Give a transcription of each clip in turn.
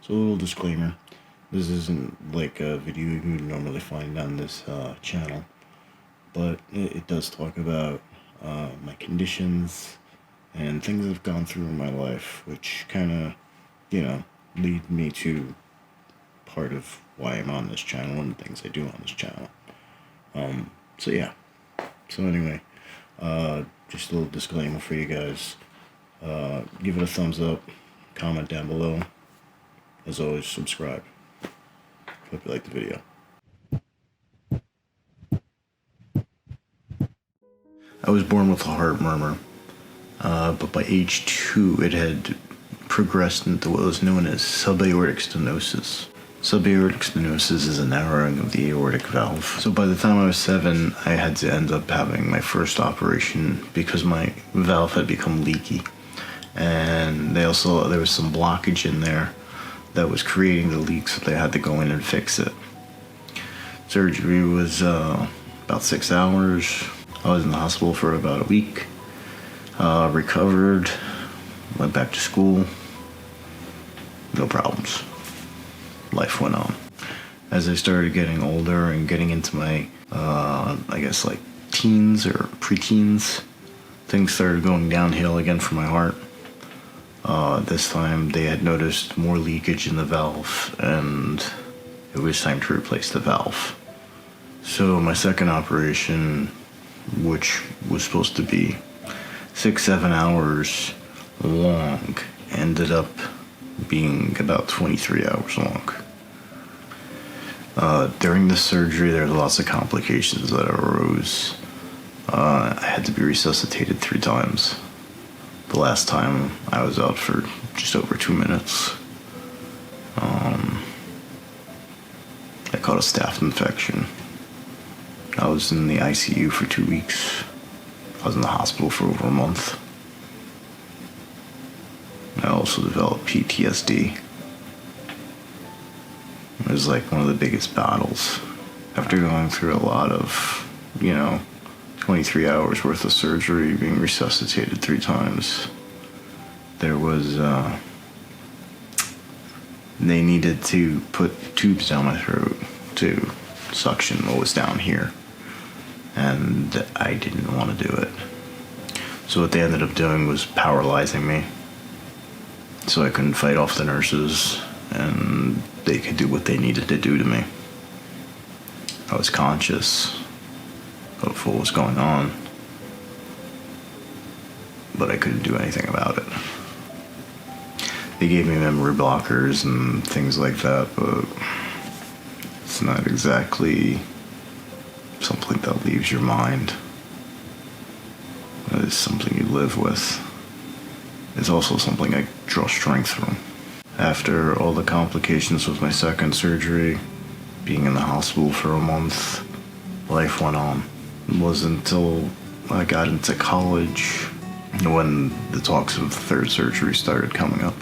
So a little disclaimer, this isn't like a video you would normally find on this channel, but it does talk about my conditions and things I've gone through in my life, which kind of, lead me to part of why I'm on this channel and the things I do on this channel. So yeah. So anyway, just a little disclaimer for you guys. Give it a thumbs up, comment down below. As always, subscribe. Hope you like the video. I was born with a heart murmur, but by age 2 it had progressed into what was known as subaortic stenosis. Subaortic stenosis is a narrowing of the aortic valve. So by the time I was 7, I had to end up having my first operation because my valve had become leaky. And there was some blockage in there that was creating the leak, so they had to go in and fix it. Surgery was about 6 hours. I was in the hospital for about a week. Recovered, went back to school. No problems. Life went on. As I started getting older and getting into my, teens or preteens, things started going downhill again for my heart. This time they had noticed more leakage in the valve, and it was time to replace the valve. So my second operation, which was supposed to be 6-7 hours long, ended up being about 23 hours long. During the surgery, there were lots of complications that arose. I had to be resuscitated 3 times. The last time I was out for just over 2 minutes. I caught a staph infection. I was in the ICU for 2 weeks. I was in the hospital for over a month. I also developed PTSD. It was like one of the biggest battles. After going through a lot of, 23 hours worth of surgery, being resuscitated 3 times, there was, they needed to put tubes down my throat to suction what was down here. And I didn't want to do it. So what they ended up doing was paralyzing me, so I couldn't fight off the nurses, and they could do what they needed to do to me. I was conscious of what was going on, but I couldn't do anything about it. They gave me memory blockers and things like that, but it's not exactly something that leaves your mind. It is something you live with. It's also something I draw strength from. After all the complications with my second surgery, being in the hospital for a month, life went on. It wasn't until I got into college when the talks of the third surgery started coming up.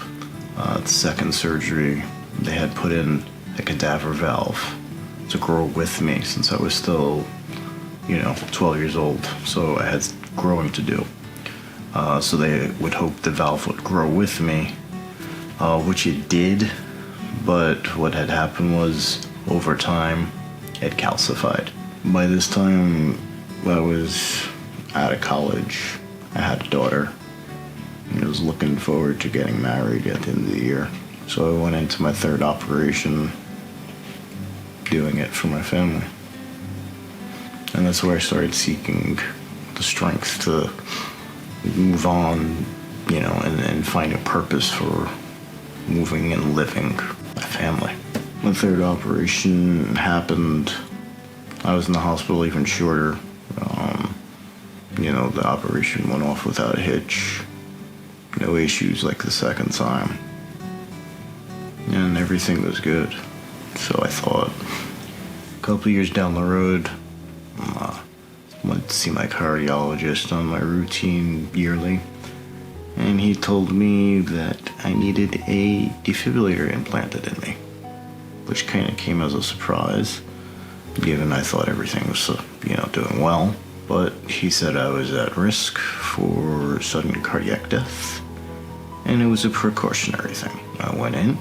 The second surgery, they had put in a cadaver valve to grow with me since I was still, 12 years old. So I had growing to do. So they would hope the valve would grow with me, which it did, but what had happened was, over time, it calcified. By this time, I was out of college. I had a daughter, and I was looking forward to getting married at the end of the year. So I went into my third operation, doing it for my family. And that's where I started seeking the strength to move on, and find a purpose for moving and living a family. My third operation happened. I was in the hospital even shorter. The operation went off without a hitch. No issues like the second time. And everything was good. So I thought, a couple years down the road, went to see my cardiologist on my routine yearly, and he told me that I needed a defibrillator implanted in me, which kind of came as a surprise, given I thought everything was, doing well. But he said I was at risk for sudden cardiac death, and it was a precautionary thing. I went in,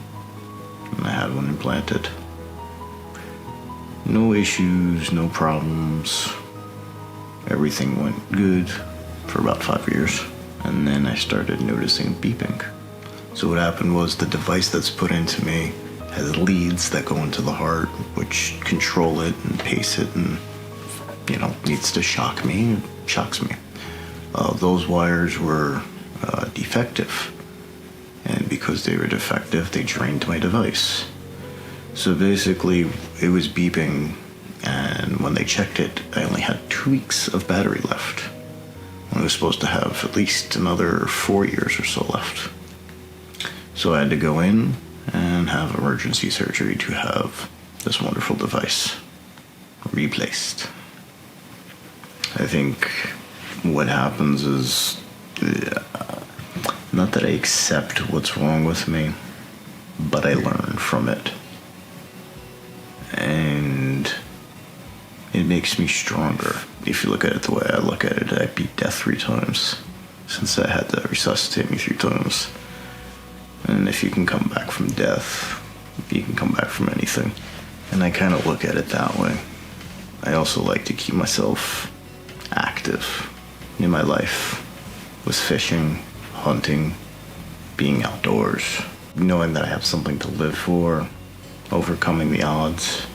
and I had one implanted. No issues, no problems. Everything went good for about 5 years. And then I started noticing beeping. So what happened was the device that's put into me has leads that go into the heart, which control it and pace it and, needs to shock me. It shocks me. Those wires were defective. And because they were defective, they drained my device. So basically, it was beeping, and when they checked it, I only had 2 weeks of battery left. When I was supposed to have at least another 4 years or so left. So I had to go in and have emergency surgery to have this wonderful device replaced. I think what happens is, not that I accept what's wrong with me, but I learn from it. And it makes me stronger. If you look at it the way I look at it, I beat death 3 times since I had to resuscitate me 3 times. And if you can come back from death, you can come back from anything. And I kind of look at it that way. I also like to keep myself active in my life with fishing, hunting, being outdoors, knowing that I have something to live for, overcoming the odds.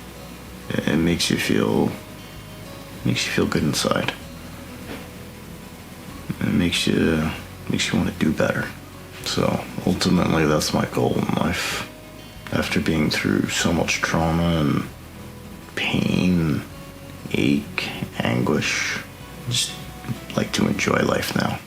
It makes you feel good inside. It makes you want to do better. So ultimately, that's my goal in life. After being through so much trauma and pain, ache, anguish, just like to enjoy life now.